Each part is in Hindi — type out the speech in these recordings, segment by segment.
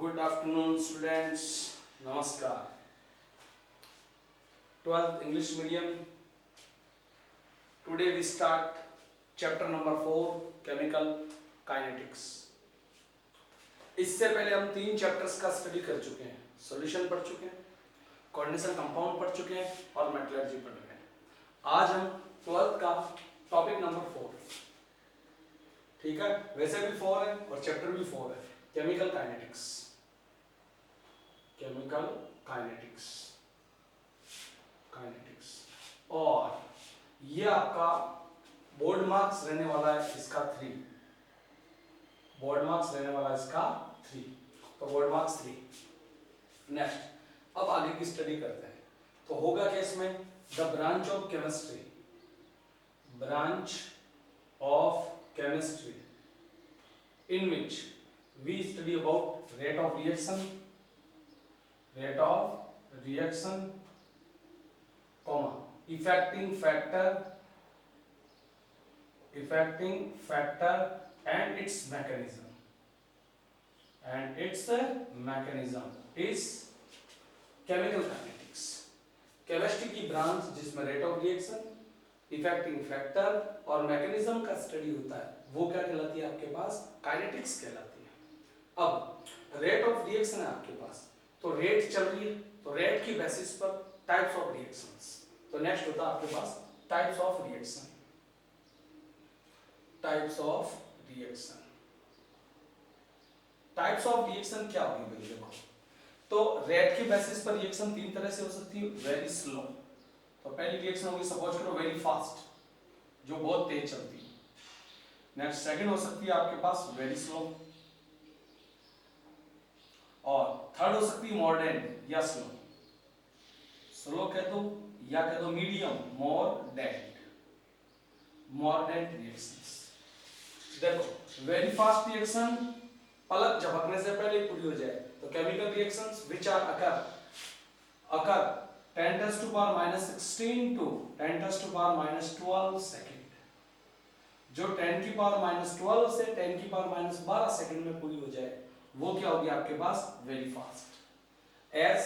Good afternoon, students. Namaskar. 12th English medium. Today we start chapter number 4, chemical kinetics. इससे पहले हम 3 चैप्टर्स का स्टडी कर चुके हैं. सॉल्यूशन पढ़ चुके हैं, कोऑर्डिनेशन कंपाउंड पढ़ चुके हैं और मेटलर्जी पढ़ रहे हैं. आज हम 12th का टॉपिक नंबर 4. ठीक है, वैसे भी 4 है और चैप्टर भी 4 है. Chemical kinetics. केमिकल काइनेटिक्स और ये आपका बोर्ड मार्क्स रहने वाला है इसका 3. बोर्ड मार्क्स रहने वाला है इसका 3. तो बोर्ड मार्क्स 3. नेक्स्ट अब आगे की स्टडी करते हैं. तो होगा क्या इसमें? The branch of chemistry. Branch of chemistry in which we study about rate of reaction, comma, affecting factor and its mechanism is chemical kinetics. Chemistry की ब्रांच जिसमें rate of reaction, effecting factor और मैकेनिज्म का स्टडी होता है वो क्या कहलाती है आपके पास? काइनेटिक्स कहलाती है. अब रेट ऑफ रिएक्शन है आपके पास, तो रेट चल रही है, तो रेट की बेसिस पर टाइप्स ऑफ रिएक्शंस. तो नेक्स्ट होता है आपके पास types of reaction. Types of reaction क्या होगी भाई? देखो, तो रेट की बेसिस पर रिएक्शन 3 तरह से हो सकती है. वेरी स्लो, तो पहली रिएक्शन होगी सपोज करो वेरी फास्ट, जो बहुत तेज चलती है. नेक्स्ट सेकंड हो सकती है आपके पास वेरी स्लो, और थर्ड हो सकती है मॉडरेट या स्लो. स्लो कह दो या कह दो मीडियम, मॉडरेट रिएक्शंस. देखो, वेरी फास्ट रिएक्शन पलक झपकने से पहले पूरी हो जाए, तो chemical reactions which are occur 10⁻⁻16 to 10⁻⁻12 second. जो 10⁻12 से 10⁻12 सेकंड में पूरी हो जाए वो क्या होगी आपके पास? Very fast. एज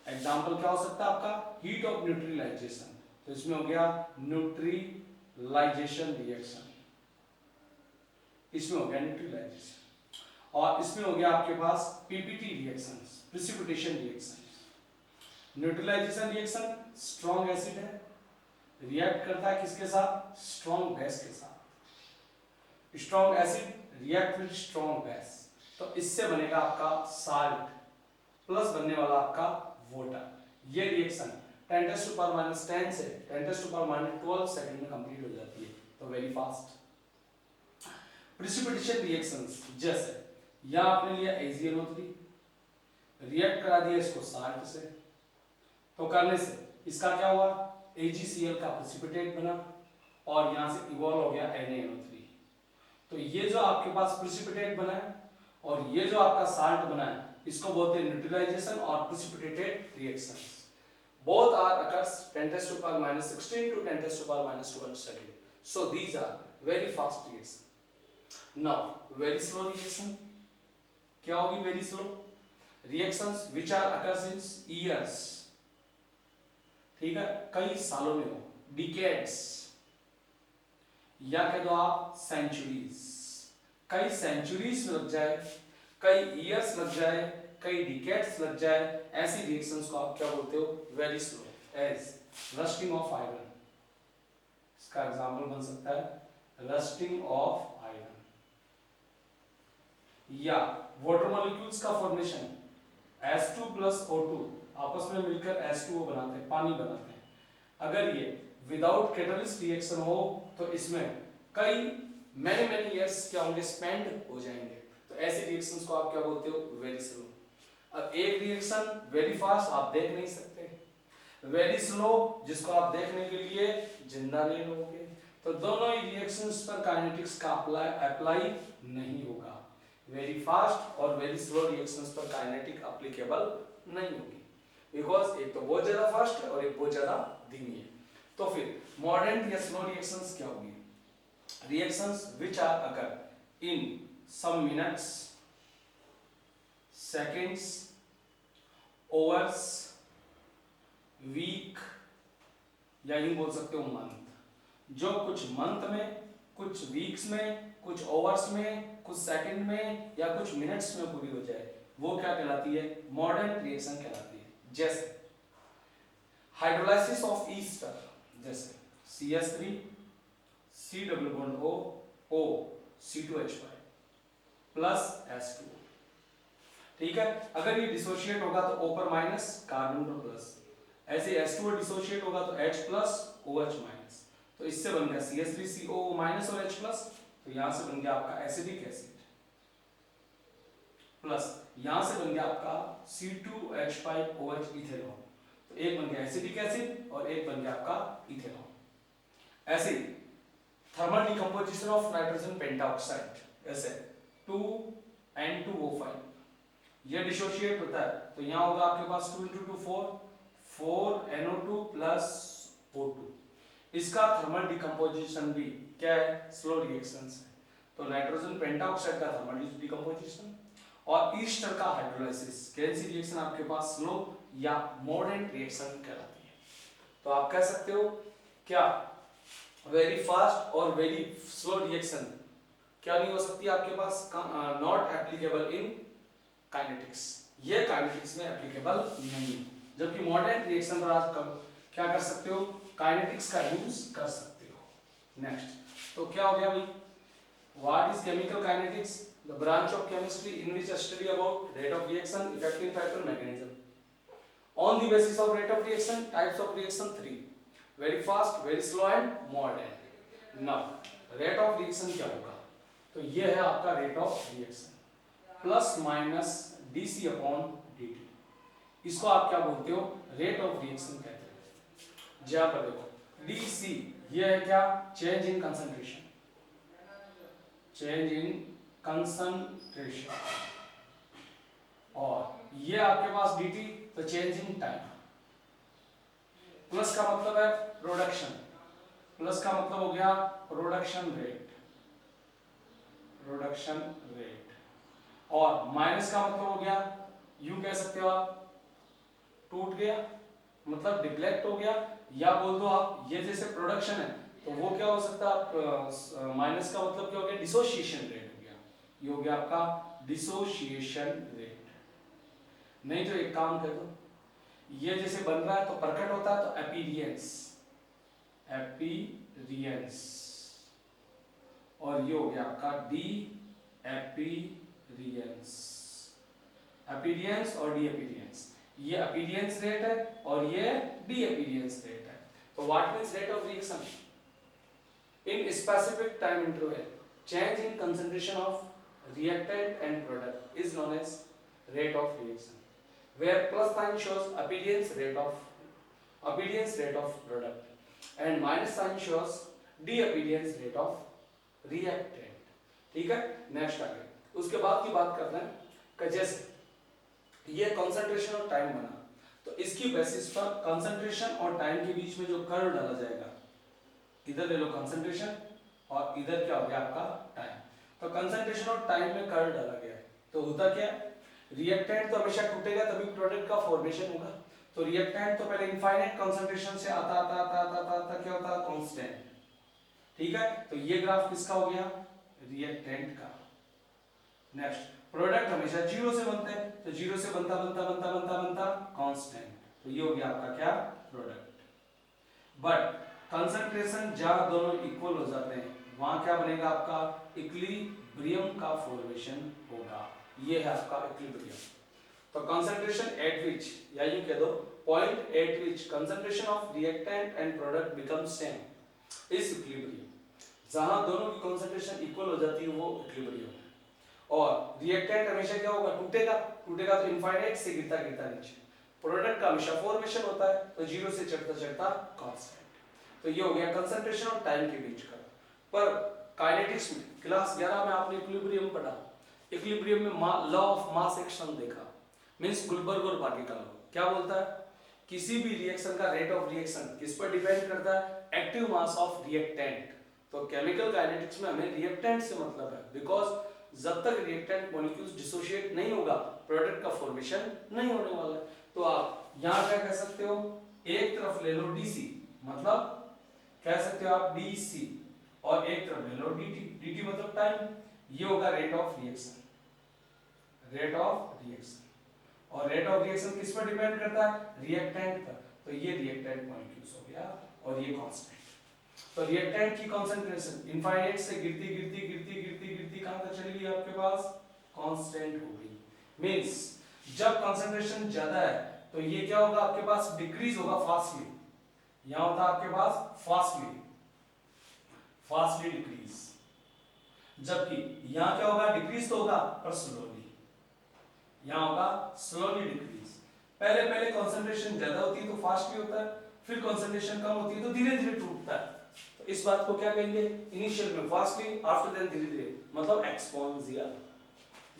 एग्जांपल क्या हो सकता है आपका? Heat of neutralization. तो इसमें हो गया न्यूट्रलाइजेशन रिएक्शन, इसमें हो गया न्यूट्रलाइजेशन. और इसमें हो गया आपके पास PPT reactions, precipitation reaction. Neutralization reaction strong acid है, रिएक्ट करता है किसके साथ? स्ट्रॉन्ग बेस के साथ. Strong acid react with strong base, तो इससे बनेगा आपका साल्ट प्लस बनने वाला आपका वाटर. ये रिएक्शन 10⁻10 से 10⁻12 सेकंड में कंप्लीट हो जाती है, तो वेरी फास्ट. प्रिसिपिटेशन रिएक्शंस जैसे यहां आपने लिया AgNO3, रिएक्ट करा दिया इसको साल्ट से, तो करने से इसका क्या हुआ? AgCl का प्रेसिपिटेट बना और यहां से इवॉल्व हो गया NaNO3. तो ये जो आपके पास प्रेसिपिटेट बना है और ये जो आपका साल्ट बना है इसको बोलते हैं न्यूट्रलाइजेशन और precipitated reactions. Both are occurs 10⁻16 to 10⁻12 second. So these are very fast reaction. Now very slow reaction क्या होगी? very slow reactions which are occurs in years. ठीक है, कई सालों में हो, डिकेड्स या कह दो आप सेंचुरीज. कई सेंचुरीज लग जाए, कई इयर्स लग जाए, कई डिकेड्स लग जाए, ऐसी रिएक्शंस को आप क्या बोलते हो? Very slow. As rusting of iron, इसका एग्जांपल बन सकता है रस्टिंग ऑफ आयरन. या वाटर मॉलिक्यूल्स का फॉर्मेशन H2 प्लस O2 आपस में मिलकर H2O बनाते हैं, पानी बनाते हैं. अगर ये विदाउट कैटलिस्ट रिएक्शन हो तो इसमें कई मैनी इयर्स क्या होंगे? स्पेंड हो जाएंगे. तो ऐसे रिएक्शंस को आप क्या बोलते हो? Very slow. अब एक रिएक्शन वेरी फास्ट आप देख नहीं सकते, वेरी स्लो जिसको आप देखने के लिए जिंदा नहीं रहोगे. तो दोनों ही रिएक्शंस पर काइनेटिक्स का अप्लाई नहीं होगा. वेरी फास्ट और वेरी स्लो रिएक्शंस पर काइनेटिक एप्लीकेबल नहीं होगी, बिकॉज एक तो बहुत ज्यादा फास्ट है और एक बहुत ज्यादा धीमी है. तो फिर मॉडरेट या स्लो रिएक्शंस क्या होगी? Reactions which are occur in some minutes, seconds, hours, week या यूं बोल सकते हो मंथ। जो कुछ मंथ में, कुछ वीक्स में, कुछ ओवर्स में, कुछ सेकंड में या कुछ मिनट्स में पूरी हो जाए वो क्या कहलाती है? मॉडर्न रिएक्शन कहलाती है। जैसे हाइड्रोलाइसिस ऑफ ईस्टर, जैसे CH3 C double bond O O C2H5 plus H2। ठीक है, अगर ये डिसोशिएट होगा तो O पर माइनस, कार्बन पर प्लस। ऐसे H2 डिसोशिएट होगा तो H प्लस OH माइनस। तो इससे बन गया CH3CO माइनस और H प्लस। तो यहां से बन गया आपका एसिडिक एसिड प्लस यहां से बन गया आपका C2H5OH इथेनॉल। तो एक बन गया एसिडिक एसिड और एक बन गया आपका इथेनॉल। ऐसे thermal decomposition of nitrogen pentoxide, ऐसे 2N2O5 ये डिसोशिएट होता है तो यहां होगा आपके पास 2 × 2 4 4NO2 प्लस O2। इसका थर्मल डिकम्पोजिशन भी क्या है? स्लो रिएक्शंस है। तो नाइट्रोजन पेंटाऑक्साइड का थर्मल डिकम्पोजिशन और ईस्टर का हाइड्रोलाइसिस, कौन सी रिएक्शन आपके पास स्लो या मॉडर्न रिएक्शन कहलाती है? तो आप कह सकते हो क्या वेरी फास्ट और वेरी स्लो रिएक्शन क्या नहीं हो सकती आपके पास? नॉट एप्लीकेबल इन काइनेटिक्स, ये काइनेटिक्स में एप्लीकेबल नहीं। जबकि मॉडर्न रिएक्शन पर आप क्या कर सकते हो? काइनेटिक्स का यूज कर सकते हो। नेक्स्ट तो क्या हो गया भाई? What is chemical kinetics? The branch of chemistry in which study about rate of reaction, effective factor, mechanism. On the basis of rate of reaction, types of reaction 3, very fast, very slow and modern. Now rate of reaction क्या होगा? तो ये है आपका rate of reaction plus minus dC upon dt। इसको आप क्या बोलते हो? रेट ऑफ रिएक्शन कहते हैं। जहां पर देखो dC ये है क्या? Change in concentration, change in concentration, और ये आपके पास dt तो चेंज इन टाइम। प्लस का मतलब है प्रोडक्शन, प्लस का मतलब हो गया प्रोडक्शन रेट, प्रोडक्शन रेट, और माइनस का मतलब हो गया, यूं कह सकते हो आप टूट गया, मतलब डिप्लेक्ट हो गया, या बोल दो आप ये जैसे प्रोडक्शन है तो वो क्या हो सकता है? आप माइनस का मतलब क्या हो गया? डिसोसिएशन रेट हो गया। ये हो गया आपका डिसोसिएशन रेट। नहीं तो एक काम कर दो, ये जैसे बन रहा है तो प्रकट होता है तो एपीरियंस, एपीरियंस, और ये हो गया आपका डी एपीरियंस, एपीरियंस और डी एपीरियंस। ये अपीरियंस रेट है और ये डी एपीरियंस रेट है। तो what means rate of reaction? In specific time interval change in concentration of reactant and product is known as rate of reaction, where plus sign shows appearance rate of product and minus sign shows de-appearance rate of reactant। ठीक है, नेक्स्ट आगे उसके बाद की बात करते हैं कि जैसे ये कंसंट्रेशन और टाइम बना तो इसकी बेसिस पर कंसंट्रेशन और टाइम के बीच में जो कर्व डाला जाएगा, इधर ले लो कंसंट्रेशन और इधर क्या हो गया आपका टाइम। तो कंसंट्रेशन और टाइम में कर्व डाला गया है तो होता क्या है? रिएक्टेंट तो हमेशा टूटेगा तभी प्रोडक्ट का फॉर्मेशन होगा। तो रिएक्टेंट तो पहले इनफाइनाइट कंसंट्रेशन से आता क्या होता है? कांस्टेंट। ठीक है, तो ये ग्राफ किसका हो गया? रिएक्टेंट का। नेक्स्ट प्रोडक्ट हमेशा जीरो से बनते हैं तो जीरो से बनता कांस्टेंट, तो ये हो गया आपका क्या? प्रोडक्ट। बट कंसंट्रेशन जहां दोनों इक्वल हो जाते हैं वहां क्या बनेगा? आपका इक्विलिब्रियम का फॉर्मेशन होगा। ये है आपका इक्विलिब्रियम। तो कंसंट्रेशन एट विच, या यूं कह दो point eight which concentration of reactant and product become same is equilibrium. जहां दोनों की कंसंट्रेशन इक्वल हो जाती है वो इक्विलिब्रियम है। और रिएक्टेंट हमेशा क्या होगा? टूटेगा तो इनफाइनाइट से गिरता नीचे। प्रोडक्ट का हमेशा फॉर्मेशन होता है तो जीरो से चढ़ता कांस्टेंट। तो ये हो गया कंसंट्रेशन और टाइम के बीच का। पर काइनेटिक्स में क्लास 11 में आपने इक्विलिब्रियम पढ़ा, इक्विलिब्रियम में लॉ ऑफ मास एक्शन देखा, मींस गुलबर्ग और बाकी का लॉ क्या बोलता है? किसी भी रिएक्शन का रेट ऑफ रिएक्शन किस पर डिपेंड करता है? Active mass of reactant. तो केमिकल काइनेटिक्स में हमें रिएक्टेंट से मतलब है, बिकॉज जब तक रिएक्टेंट मॉलिक्यूल्स डिसोशिएट नहीं होगा प्रोडक्ट का फॉर्मेशन नहीं होने वाला है। तो आप यहाँ क्या कह सकते हो, एक तरफ ले लो डीसी, मतलब कह सकते हो आप डीसी, और एक तरफ ले लो डीटी, डीटी मतलब टाइम, ये होगा rate of reaction, rate of reaction. और रेट ऑफ रिएक्शन किस पर डिपेंड करता है, रिएक्टेंट पर, तो ये रिएक्टेंट मॉलिक्यूल्स हो गया और ये कांस्टेंट। तो रिएक्टेंट की कंसंट्रेशन इनफाइनाइट से गिरती गिरती गिरती गिरती गिरती कहां तक चली गई आपके पास, कांस्टेंट हो गई। मींस जब कंसंट्रेशन ज्यादा है तो ये क्या होगा आपके पास, डिक्रीज होगा फास्टली, यहां होता है आपके पास फास्टली, फास्टली डिक्रीज, जबकि यहां क्या होगा, डिक्रीज तो होगा पर स्लोली, यहां होगा स्लोली डिक्रीज। पहले पहले कंसंट्रेशन ज्यादा होती है तो फास्टली होता है, फिर कंसंट्रेशन कम होती है तो धीरे धीरे टूटता है। तो इस बात को क्या कहेंगे, इनिशियल में फास्टली, आफ्टर देन धीरे धीरे, मतलब एक्सपोनेंशियल।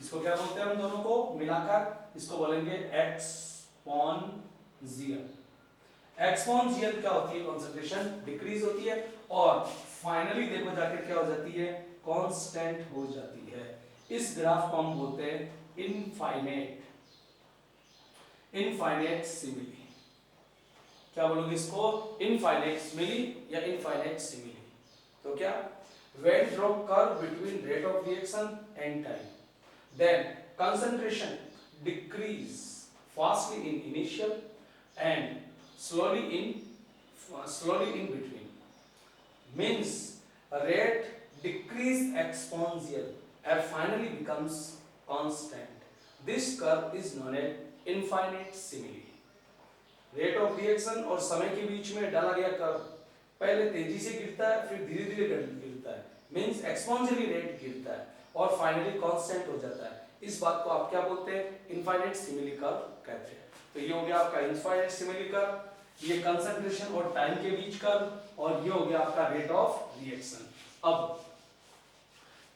इसको क्या बोलते हैं हम दोनों को मिलाकर, इसको बोलेंगे एक्सपोनेंशियल। एक्सपोनेंशियल क्या होती है, कंसंट्रेशन डिक्रीज होती है और फाइनली देखो जाके क्या हो जाती है, कांस्टेंट हो जाती है। इस ग्राफ को हम बोलते हैं इनफाइनाइट, इनफाइनाइट सिमिली। क्या बोलोगे इसको, इनफाइनाइट सिमिली या इनफाइनाइट सिमिली। तो क्या, when draw curve between rate of reaction and time, then concentration decrease fastly in initial and slowly in between, means rate decrease exponential and finally becomes constant. This curve is known as infinite simile. Rate of reaction और समय के बीच में डाला गया कर्व पहले तेजी से गिरता है फिर धीरे धीरे गिरता है, मींस एक्सपोनेंशियली रेट गिरता है और फाइनली कांस्टेंट हो जाता है। इस बात को आप क्या बोलते हैं, इनफाइनाइट सिमिली कर्व कहते हैं। तो ये हो गया आपका इनफाइनाइट सिमिली कर्व, ये कंसंट्रेशन और टाइम के बीच कर्व, और ये हो गया आपका रेट ऑफ रिएक्शन। अब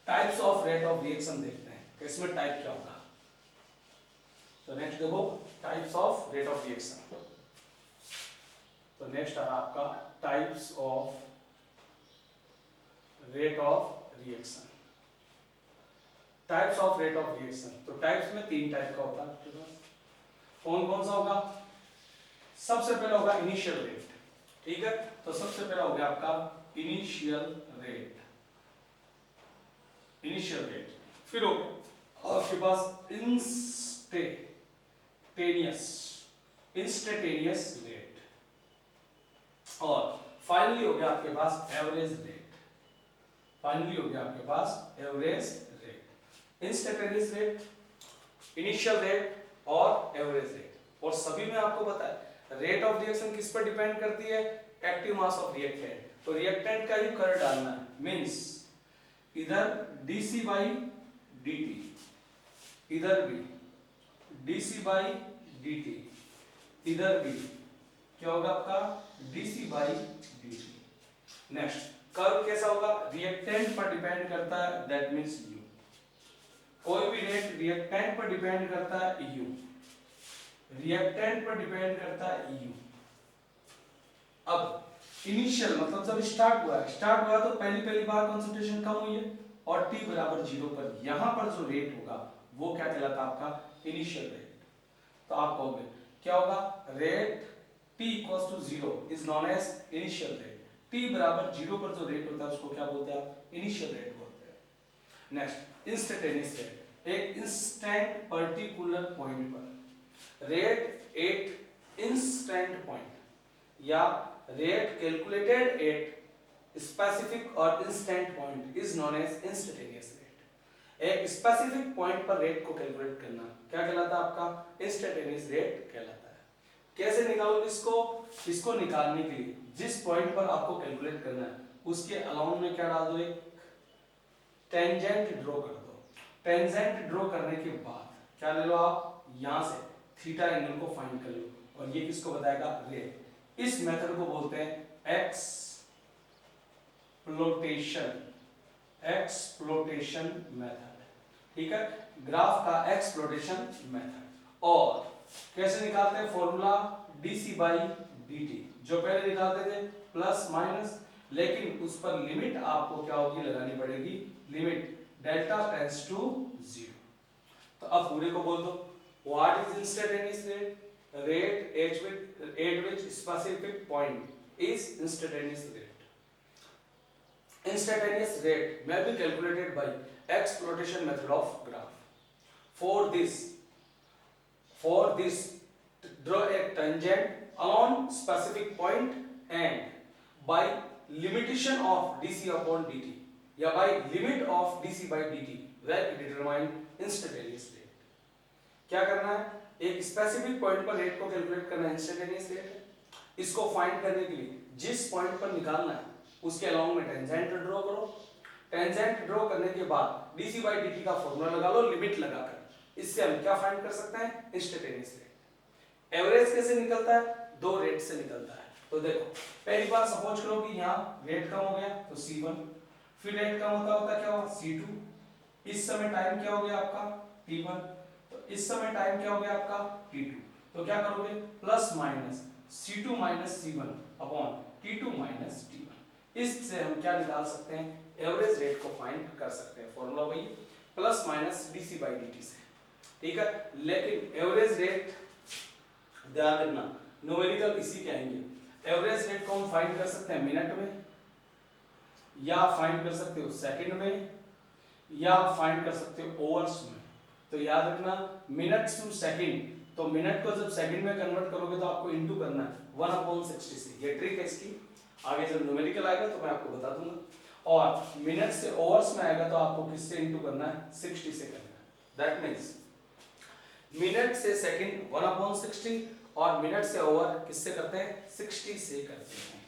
types of rate of reaction देखते हैं कि इसमें टाइप क्या होगा। तो नेक्स्ट देखो types of rate of reaction. तो नेक्स्ट है आपका types of rate of reaction. Types of rate of reaction, तो टाइप्स में तीन टाइप का होता है। कौन कौन सा होगा, सबसे पहला होगा इनिशियल रेट, ठीक है। तो सबसे पहला हो गया आपका इनिशियल रेट, इनिशियल रेट। फिर हो आपके पास इंस्टेंटेनियस रेट, और फाइनली हो गया आपके पास एवरेज रेट, फाइनली हो गया आपके पास average rate. Instantaneous rate, initial rate और एवरेज रेट। और सभी में आपको पता है रेट ऑफ रिएक्शन किस पर डिपेंड करती है, एक्टिव मास ऑफ रिएक्टेंट। तो रिएक्टेंट का ही कर्व डालना है, मींस इधर डीसी बाई डीटी, इधर भी डीसी बाई डीटी, इधर भी क्या होगा आपका dc by dt. Next curve कैसा होगा, रिएक्टेंट पर डिपेंड करता है, दैट मींस यू। कोई भी रेट रिएक्टेंट पर डिपेंड करता है, यू, रिएक्टेंट पर डिपेंड करता है यू। अब इनिशियल मतलब जब स्टार्ट हुआ तो पहली बार कंसंट्रेशन कम हुई है और t बराबर 0 पर यहां पर जो रेट होगा वो क्या कहलाता है आपका इनिशियल रेट। तो आप कहोगे क्या होगा, rate t equals to 0 is known as initial rate। t बराबर 0 पर जो रेट होता है उसको क्या बोलते हैं आप, इनिशियल रेट बोलते हैं। नेक्स्ट इंस्टेंटेनियस रेट, एक इंस्टेंट पर्टिकुलर पॉइंट पर रेट एट इंस्टेंट पॉइंट या रेट कैलकुलेटेड एट स्पेसिफिक और instant point is known as instantaneous rate. एक स्पेसिफिक पॉइंट पर रेट को कैलकुलेट करना क्या कहलाता है आपका, इंस्टेंटेनियस रेट कहलाता है। कैसे निकालोगे इसको निकालने के लिए जिस पॉइंट पर आपको कैलकुलेट करना है उसके अलाउंस में क्या डाल दो, एक टेंजेंट ड्रॉ कर दो। टेंजेंट ड्रॉ करने के बाद क्या ले लो आप, यहां से थीटा एंगल को फाइंड कर लो, और ये किसको बताएगा, रेट। इस मेथड को बोलते हैं एक्सप्लोटेशन मेथड, ठीक है, ग्राफ का एक्सप्लोटेशन मेथड। और कैसे निकालते हैं, फॉर्मूला डीसी बाई डीटी, जो पहले निकालते थे प्लस माइनस, लेकिन उस पर लिमिट आपको क्या होगी लगानी पड़ेगी, लिमिट डेल्टा टेंड्स टू 0। तो अब पूरे को बोल दो, what is instantaneous rate? Rate at which specific point is instantaneous rate. Instantaneous rate may be calculated by exploitation method of graph. For this, draw a tangent on specific point and by limitation of dc upon dt या by limit of dc by dt where it determine instantaneous rate। क्या करना है? एक स्पेसिफिक पॉइंट पर रेट को कैलकुलेट करना है, इंस्टेंटेनियस रेट है। इसको फाइंड करने के लिए जिस पॉइंट पर निकालना है उसके अलोंग में टेंजेंट ड्रॉ करो। टेंजेंट ड्रॉ करने के बाद dc by dt का फॉर्मूला लगा लो लिमिट लगाकर। इससे हम क्या फाइंड कर सकते हैं? Instantaneous rate. एवरेज कैसे निकलता है? दो रेट से निकलता है। तो देखो पहली बार सपोज करो कि यहाँ रेट कम हो गया तो C1, फिर रेट कम होता होता क्या हुआ? C2, इस समय टाइम क्या हो गया आपका? T1, तो इस समय टाइम क्या हो गया आपका? T2। तो क्या करोगे? Plus minus C2 minus C1 upon T2 minus T1। इससे हम क्या निकाल सकते हैं? एवरेज रेट को फाइंड कर सकते हैं। फॉर्मूला वही plus minus dc by dt से, ठीक है। लेकिन एवरेज रेट ध्यान रखना, न्यूमेरिकल इसी के आएंगे। एवरेज रेट को हम फाइंड कर सकते हैं मिनट में, या फाइंड कर सकते हो सेकंड में, या फाइंड कर सकते हो ओवर्स में। तो याद रखना मिनट्स टू सेकंड, तो मिनट को जब सेकंड में कन्वर्ट करोगे तो आपको इनटू करना है 1/60 से। ये ट्रिक है इसकी, आगे जब न्यूमेरिकल आएगा तो मैं आपको बता दूंगा। और मिनट से ओवर्स में आएगा तो आपको किससे इनटू करना है? 60 से करना है। दैट मींस मिनट से सेकंड 1/60 और मिनट से ओवर किससे करते हैं? 60 से करते हैं।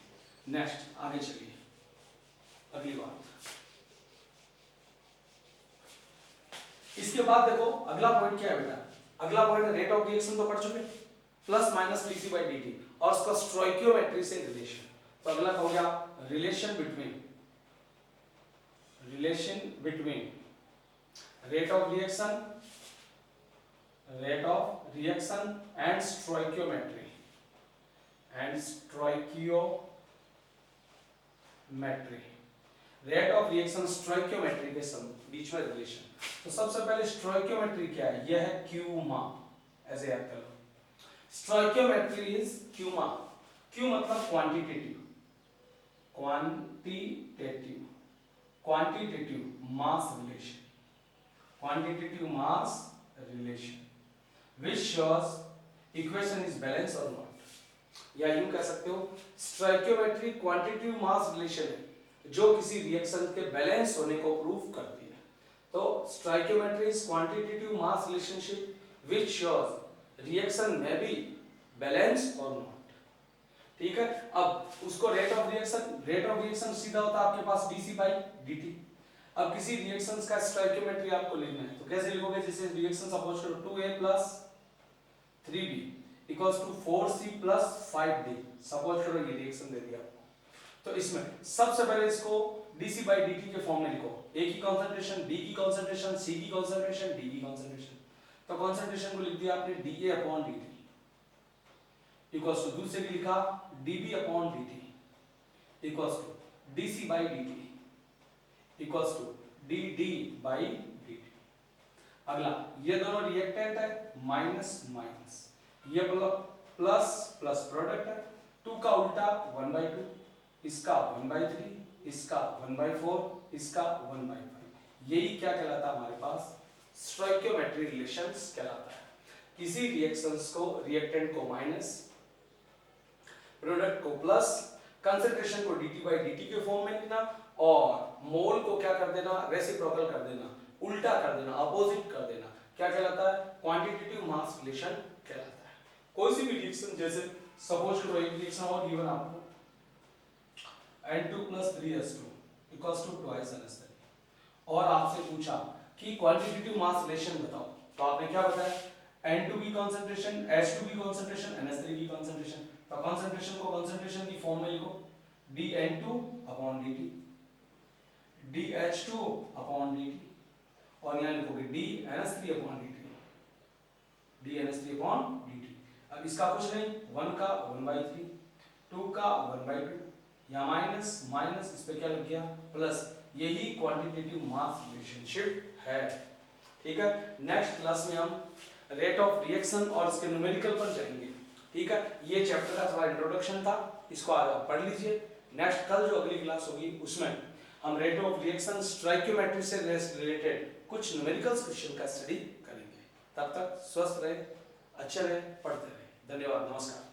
नेक्स्ट आगे चलिए, अगली बात। इसके बाद देखो अगला पॉइंट क्या है बेटा? अगला पॉइंट रेट ऑफ रिएक्शन तो पढ़ चुके, plus minus dc by dt और उसका स्टोइकियोमेट्री से रिलेशन। तो अगला हो गया relation between rate of reaction and stoichiometry rate of reaction stoichiometry के बीच में रिलेशन। तो सबसे पहले स्टोइकियोमेट्री क्या है? यह है क्यूमा, ऐसे याद कर लो। स्टोइकियोमेट्री इज क्यूमा। क्यू मतलब quantitative mass relation which shows equation is balance or not। या यूं कह सकते हो स्टोइकियोमेट्री क्वांटिटेटिव मास रिलेशन है जो किसी रिएक्शन के बैलेंस होने को प्रूव करती है। तो stoichiometry is quantitative mass relationship which shows reaction may be balanced or not। ठीक है। अब उसको रेट ऑफ रिएक्शन सीधा होता है आपके पास dc by dt। अब किसी रिएक्शंस का स्टोइकियोमेट्री आपको लिखना है तो कैसे लिखोगे? जैसे रिएक्शन सपोज करो 2a plus 3b equals to 4c plus 5d, suppose करो ये रिएक्शन दे दिया आपको। तो इसमें सबसे पहले इसको dc by dt के फॉर्म में लिखो। a की कंसंट्रेशन, b की कंसंट्रेशन, c की कंसंट्रेशन, d की कंसंट्रेशन। तो कंसंट्रेशन को लिख दिया आपने dA upon dt equals to दूसरे लिखा dB upon dt equals to dc by dt equals to dd by dt। अगला ये दोनों रिएक्टेंट है, माइनस माइनस, ये प्लस प्लस प्रोडक्ट है। 2 का उल्टा 1/2, इसका 1/3, इसका 1/4, इसका 1/5। यही क्या कहलाता है? हमारे पास स्टोइकियोमेट्री रिलेशंस कहलाता है। किसी रिएक्शंस को, रिएक्टेंट को माइनस, प्रोडक्ट को प्लस, कंसंट्रेशन को dt by dt के फॉर्म में लिखना और मोल को क्या कर देना? रेसिप्रोकल कर देना, उल्टा कर देना, अपोजिट कर देना। क्या कहलाता है? क्वांटिटेटिव मास रिलेशन कहलाता है। कोई सी भी रिएक्शन, जैसे सपोज करो एक रिएक्शन और गिवन आपको N2 + 3S2 = twice NS3 और आपसे पूछा कि क्वांटिटेटिव मास रिलेशन बताओ, तो आपने क्या बताया? N2 की कंसंट्रेशन, H2 की कंसंट्रेशन, NS3 की कंसंट्रेशन। तो कंसंट्रेशन को कंसंट्रेशन की फॉर्म में लिखो dN2 upon dt, dH2 upon dt और यहां लिखोगे dNS3 upon dt, dNS3 upon dt। अब इसका कुछ नहीं, 1 का 1/3, 2 का 1/2, यहाँ माइनस माइनस, इस पे क्या लग गया? प्लस। यही क्वांटिटेटिव मास रिलेशनशिप है। ठीक है, नेक्स्ट क्लास में हम रेट ऑफ रिएक्शन और इसके न्यूमेरिकल पर जाएंगे। ठीक है, ये चैप्टर का थोड़ा इंट्रोडक्शन था, इसको आज आप पढ़ लीजिए। नेक्स्ट कल जो अगली क्लास होगी उसमें हम रेट ऑफ रिएक्शन स्टोइकियोमेट्री से रिलेटेड कुछ न्यूमेरिकल्स क्वेश्चन का स्टडी करेंगे। तब तक स्वस्थ रहे, अच्छे रहे, पढ़ते रहे। धन्यवाद, नमस्कार।